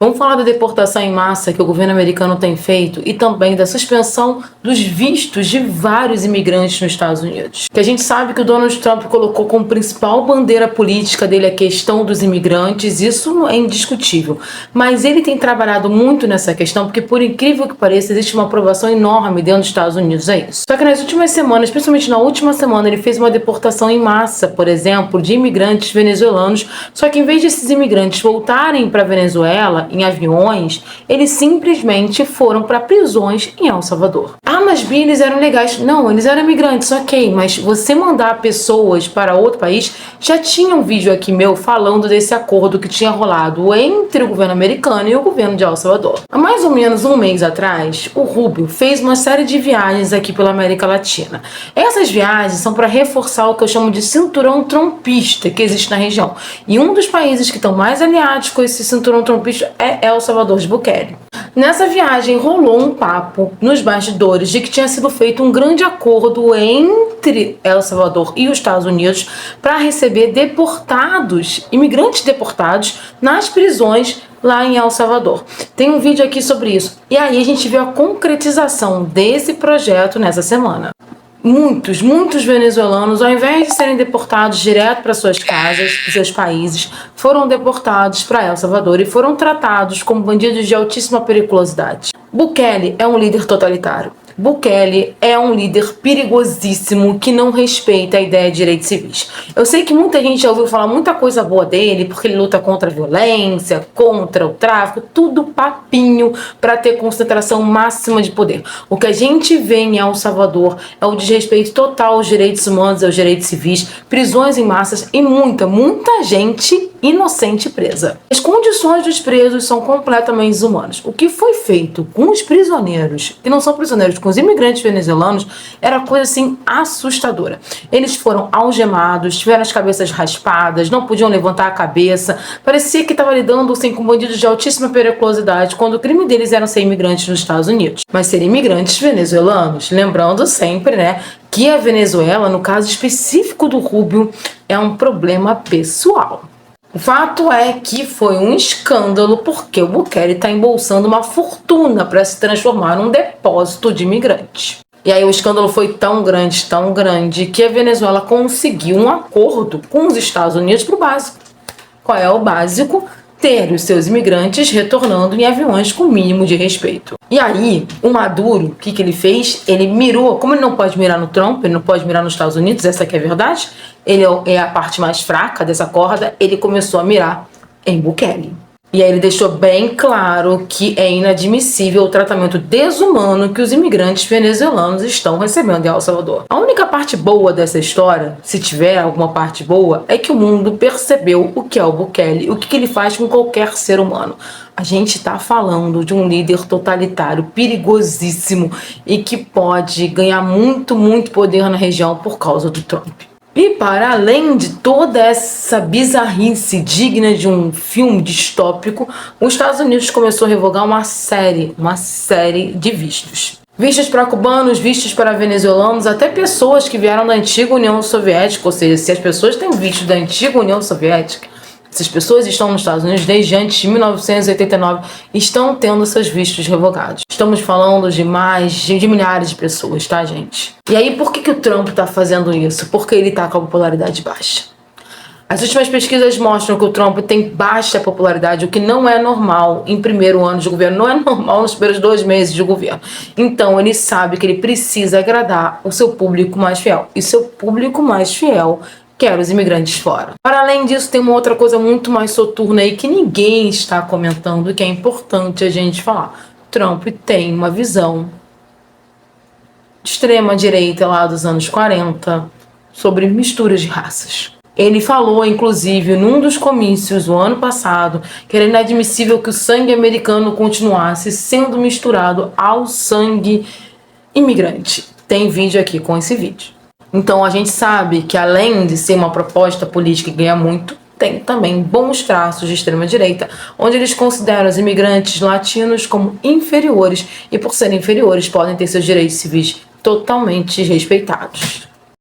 Vamos falar da deportação em massa que o governo americano tem feito e também da suspensão dos vistos de vários imigrantes nos Estados Unidos. Que a gente sabe que o Donald Trump colocou como principal bandeira política dele a questão dos imigrantes, isso é indiscutível. Mas ele tem trabalhado muito nessa questão porque, por incrível que pareça, existe uma aprovação enorme dentro dos Estados Unidos a isso. Só que nas últimas semanas, principalmente na última semana, ele fez uma deportação em massa, por exemplo, de imigrantes venezuelanos. Só que em vez desses imigrantes voltarem para a Venezuela em aviões, eles simplesmente foram para prisões em El Salvador. Ah, mas Bia, eles eram legais. Não, eles eram imigrantes, ok, mas você mandar pessoas para outro país, já tinha um vídeo aqui meu falando desse acordo que tinha rolado entre o governo americano e o governo de El Salvador. Há mais ou menos um mês atrás, o Rubio fez uma série de viagens aqui pela América Latina. Essas viagens são para reforçar o que eu chamo de cinturão trumpista que existe na região. E um dos países que estão mais aliados com esse cinturão trumpista é El Salvador de Bukele. Nessa viagem rolou um papo nos bastidores de que tinha sido feito um grande acordo entre El Salvador e os Estados Unidos para receber deportados, imigrantes deportados, nas prisões lá em El Salvador. Tem um vídeo aqui sobre isso. E aí a gente viu a concretização desse projeto nessa semana. Muitos venezuelanos, ao invés de serem deportados direto para suas casas, para seus países, foram deportados para El Salvador e foram tratados como bandidos de altíssima periculosidade. Bukele é um líder totalitário. Bukele é um líder perigosíssimo que não respeita a ideia de direitos civis. Eu sei que muita gente já ouviu falar muita coisa boa dele, porque ele luta contra a violência, contra o tráfico, tudo papinho para ter concentração máxima de poder. O que a gente vê em El Salvador é o desrespeito total aos direitos humanos, aos direitos civis, prisões em massas e muita gente inocente presa. As condições dos presos são completamente desumanas. O que foi feito com os prisioneiros, que não são prisioneiros, com os imigrantes venezuelanos, era coisa assim assustadora. Eles foram algemados, tiveram as cabeças raspadas, não podiam levantar a cabeça, parecia que estava lidando assim, com bandidos de altíssima periculosidade, quando o crime deles era ser imigrantes nos Estados Unidos. Mas ser imigrantes venezuelanos, lembrando sempre, né, que a Venezuela, no caso específico do Rubio, é um problema pessoal. O fato é que foi um escândalo porque o Bukele está embolsando uma fortuna para se transformar num depósito de imigrantes. E aí o escândalo foi tão grande, que a Venezuela conseguiu um acordo com os Estados Unidos para o básico. Qual é o básico? Ter os seus imigrantes retornando em aviões com o mínimo de respeito. E aí, o Maduro, o que ele fez? Ele mirou, como ele não pode mirar no Trump, ele não pode mirar nos Estados Unidos, essa aqui é a verdade, ele é a parte mais fraca dessa corda, ele começou a mirar em Bukele. E aí ele deixou bem claro que é inadmissível o tratamento desumano que os imigrantes venezuelanos estão recebendo em El Salvador. A única parte boa dessa história, se tiver alguma parte boa, é que o mundo percebeu o que é o Bukele, o que ele faz com qualquer ser humano. A gente está falando de um líder totalitário, perigosíssimo e que pode ganhar muito poder na região por causa do Trump. E para além de toda essa bizarrice digna de um filme distópico, os Estados Unidos começou a revogar uma série de vistos. Vistos para cubanos, vistos para venezuelanos, até pessoas que vieram da antiga União Soviética, ou seja, se as pessoas têm visto da antiga União Soviética, essas pessoas estão nos Estados Unidos desde antes de 1989, estão tendo seus vistos revogados. Estamos falando de milhares de pessoas, tá, gente? E aí, por que o Trump tá fazendo isso? Porque ele tá com a popularidade baixa. As últimas pesquisas mostram que o Trump tem baixa popularidade, o que não é normal em primeiro ano de governo, não é normal nos primeiros 2 meses de governo. Então, ele sabe que ele precisa agradar o seu público mais fiel. E seu público mais fiel quer os imigrantes fora. Para além disso, tem uma outra coisa muito mais soturna aí que ninguém está comentando e que é importante a gente falar. Trump tem uma visão de extrema direita lá dos anos 40 sobre misturas de raças. Ele falou, inclusive, num dos comícios do ano passado, que era inadmissível que o sangue americano continuasse sendo misturado ao sangue imigrante. Tem vídeo aqui com esse vídeo. Então a gente sabe que além de ser uma proposta política que ganha muito, tem também bons traços de extrema-direita, onde eles consideram os imigrantes latinos como inferiores e por serem inferiores podem ter seus direitos civis totalmente desrespeitados.